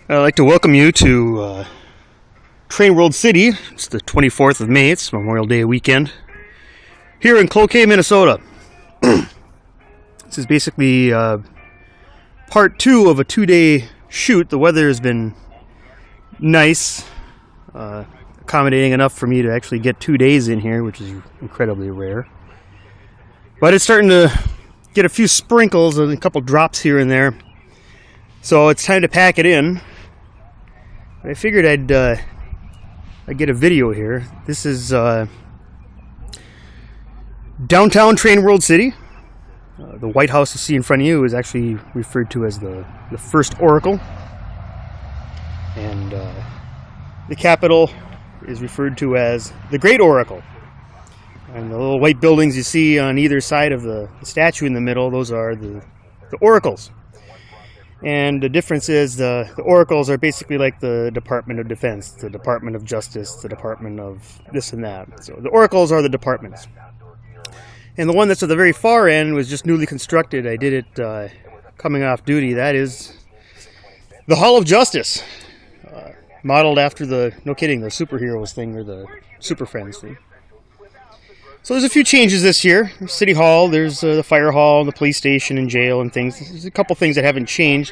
I'd like to welcome you to Trainworld City. It's the 24th of May. It's Memorial Day weekend here in Cloquet, Minnesota. This is basically part two of a 2-day shoot. The weather has been nice, accommodating enough for me to actually get 2 days in here, which is incredibly rare. But it's starting to get a few sprinkles and a couple drops here and there. So it's time to pack it in. I figured I'd get a video here. This is downtown Trainworld City. The White House you see in front of you is actually referred to as the first Oracle. And the Capitol is referred to as the Great Oracle. And the little white buildings you see on either side of the statue in the middle, those are the oracles. And the difference is the oracles are basically like the Department of Defense, the Department of Justice, the Department of this and that. So the oracles are the departments. And the one that's at the very far end was just newly constructed. I did it coming off duty. That is the Hall of Justice, modeled after the superheroes thing or the Super Friends thing. So there's a few changes this year. There's City Hall, there's the Fire Hall, the police station and jail and things. There's a couple things that haven't changed.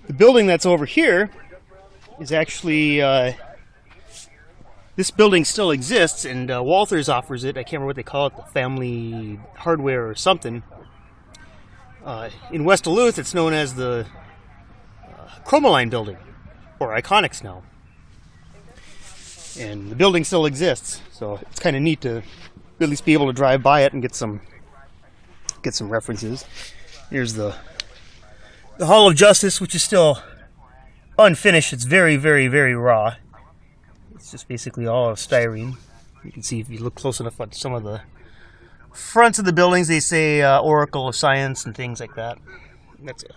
The building that's over here is actually, this building still exists, and Walthers offers it. I can't remember what they call it, the Family Hardware or something. In West Duluth, it's known as the Chromoline Building, or Iconics now. And the building still exists, so it's kind of neat to at least be able to drive by it and get some references. Here's the Hall of Justice, which is still unfinished. It's very, very, very raw. It's just basically all of styrene. You can see if you look close enough at some of the fronts of the buildings, they say Oracle of Science and things like that. That's a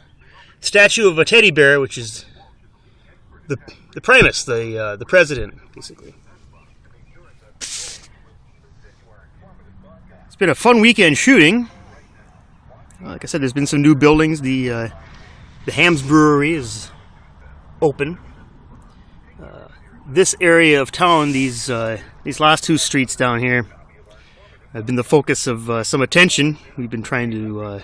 statue of a teddy bear, which is the Primus, the president, basically. It's been a fun weekend shooting. Like I said, there's been some new buildings. The Hams Brewery is open. This area of town, these last two streets down here, have been the focus of some attention. We've been trying to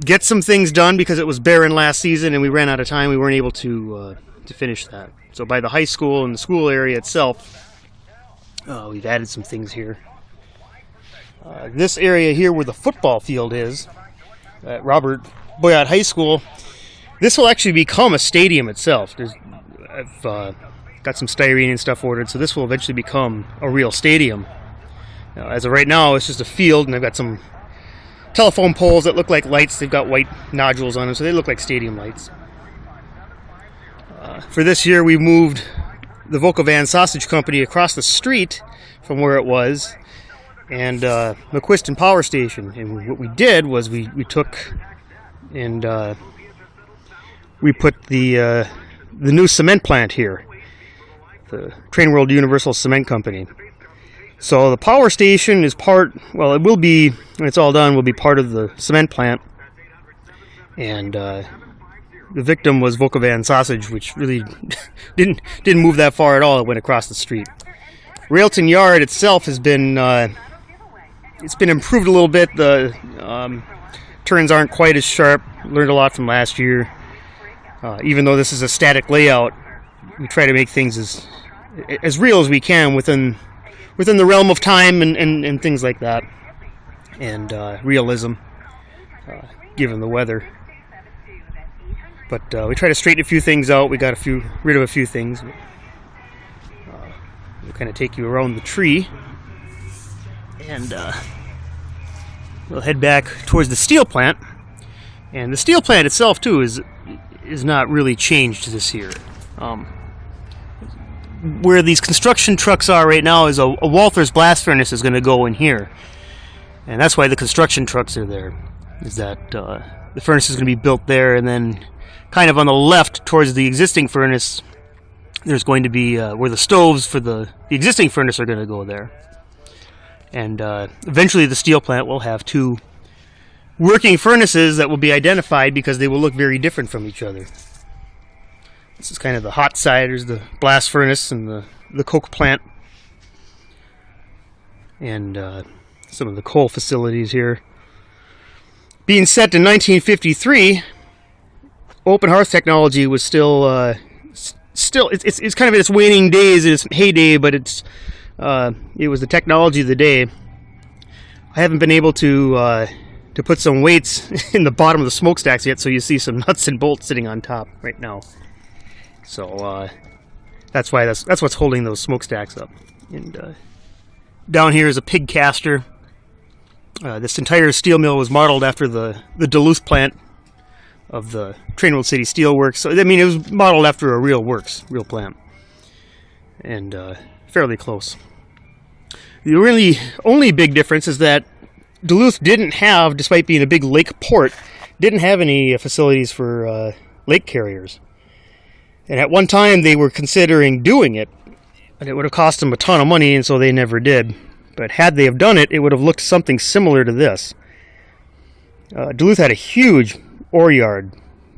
get some things done because it was barren last season and we ran out of time. We weren't able to finish that. So by the high school and the school area itself, we've added some things here. This area here where the football field is, at Robert Boyott High School, this will actually become a stadium itself. I've got some styrene and stuff ordered, so this will eventually become a real stadium. Now, as of right now, it's just a field, and I've got some telephone poles that look like lights. They've got white nodules on them, so they look like stadium lights. For this year, we moved the Volkovan Sausage Company across the street from where it was, and McQuiston Power Station. And what we did was we took and we put the new cement plant here, the Trainworld Universal Cement Company. So the power station is it will be, when it's all done, will be part of the cement plant. And the victim was Volkovan Sausage, which really didn't move that far at all. It went across the street. Railton Yard itself has been it's been improved a little bit. The turns aren't quite as sharp. Learned a lot from last year. Even though this is a static layout, we try to make things as real as we can within the realm of time and things like that, and realism, given the weather. But we try to straighten a few things out. We got rid of a few things. We'll kind of take you around the tree, and we'll head back towards the steel plant. And the steel plant itself too is not really changed this year. Where these construction trucks are right now is a Walthers blast furnace is going to go in here, and that's why the construction trucks are there. Is that the furnace is going to be built there, and then kind of on the left towards the existing furnace, there's going to be where the stoves for the existing furnace are going to go there. And eventually the steel plant will have two working furnaces that will be identified because they will look very different from each other. This is kind of the hot side. There's the blast furnace and the coke plant. And some of the coal facilities here. Being set in 1953, open hearth technology was still it's kind of in its waning days, in its heyday, but it was the technology of the day. I haven't been able to put some weights in the bottom of the smokestacks yet, so you see some nuts and bolts sitting on top right now. So that's why that's what's holding those smokestacks up. And down here is a pig caster. This entire steel mill was modeled after the Duluth plant of the Trainworld City Steel Works. So I mean, it was modeled after a real plant, and fairly close. The really only big difference is that Duluth didn't have, despite being a big lake port, didn't have any facilities for lake carriers. And at one time they were considering doing it, and it would have cost them a ton of money, and so they never did. But had they have done it, it would have looked something similar to this. Duluth had a huge ore yard.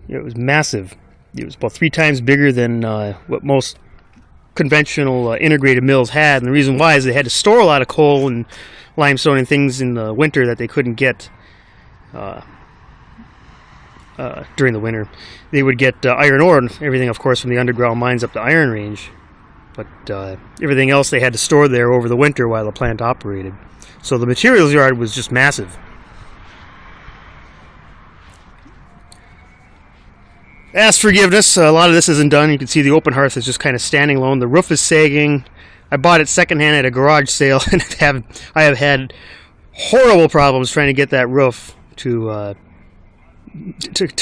It was massive. It was about 3 times bigger than what most conventional integrated mills had. And the reason why is they had to store a lot of coal and limestone and things in the winter that they couldn't get during the winter. They would get iron ore and everything, of course, from the underground mines up the Iron Range. But everything else they had to store there over the winter while the plant operated. So the materials yard was just massive. Ask forgiveness, a lot of this isn't done. You can see the open hearth is just kind of standing alone. The roof is sagging. I bought it secondhand at a garage sale, and I have had horrible problems trying to get that roof to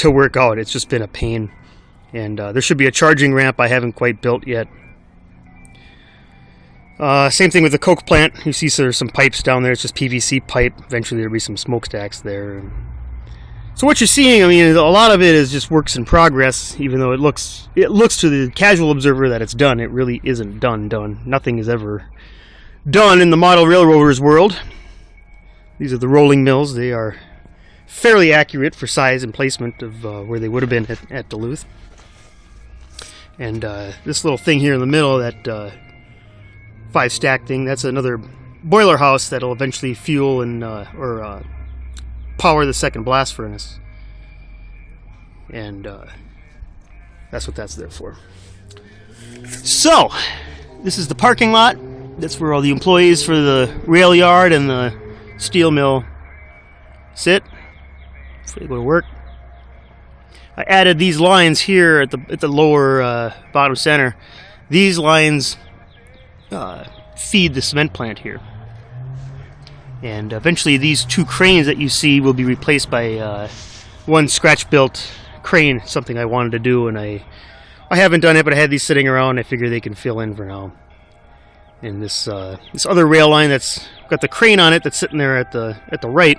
work out. It's just been a pain. And there should be a charging ramp I haven't quite built yet. Same thing with the coke plant. You see there's some pipes down there. It's just PVC pipe. Eventually there'll be some smokestacks there. So what you're seeing, I mean, a lot of it is just works in progress. Even though it looks to the casual observer that it's done, it really isn't done. Nothing is ever done in the model railroaders world. These are the rolling mills. They are fairly accurate for size and placement of where they would have been at Duluth. And this little thing here in the middle, that 5-stack thing, that's another boiler house that'll eventually fuel and power the second blast furnace. And that's what that's there for. So this is the parking lot. That's where all the employees for the rail yard and the steel mill sit before they go to work. I added these lines here at the lower bottom center. These lines feed the cement plant here, and eventually these 2 cranes that you see will be replaced by one scratch-built crane. Something I wanted to do, and I haven't done it, but I had these sitting around. I figure they can fill in for now. And this other rail line that's got the crane on it that's sitting there at the right.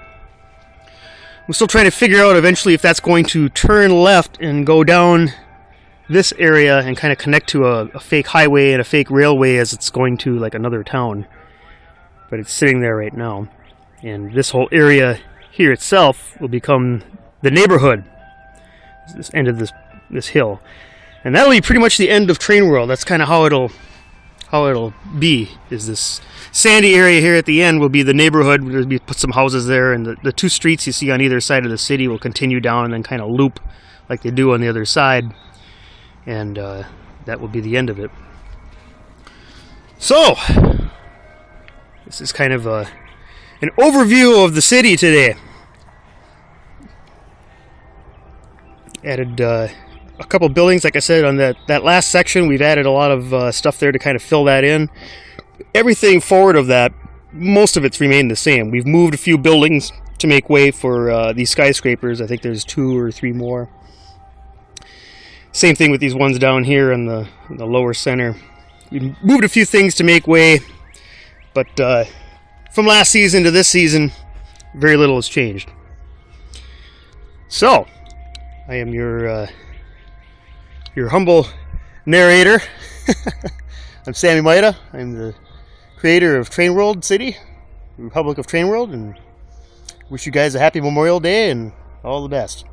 I'm still trying to figure out eventually if that's going to turn left and go down this area and kind of connect to a fake highway and a fake railway as it's going to like another town. But it's sitting there right now. And this whole area here itself will become the neighborhood. This end of this hill. And that'll be pretty much the end of Trainworld. That's kind of how it'll be. Is this sandy area here at the end will be the neighborhood. There'll be put some houses there, and the 2 streets you see on either side of the city will continue down and then kind of loop like they do on the other side. And that will be the end of it. So this is kind of an overview of the city today. Added a couple buildings, like I said, on that last section. We've added a lot of stuff there to kind of fill that in. Everything forward of that, most of it's remained the same. We've moved a few buildings to make way for these skyscrapers. I think there's 2 or 3 more. Same thing with these ones down here in the lower center. We moved a few things to make way, but from last season to this season, very little has changed. So, I am your humble narrator. I'm Sammy Maida. I'm the creator of Trainworld City, Republic of Trainworld, and wish you guys a happy Memorial Day and all the best.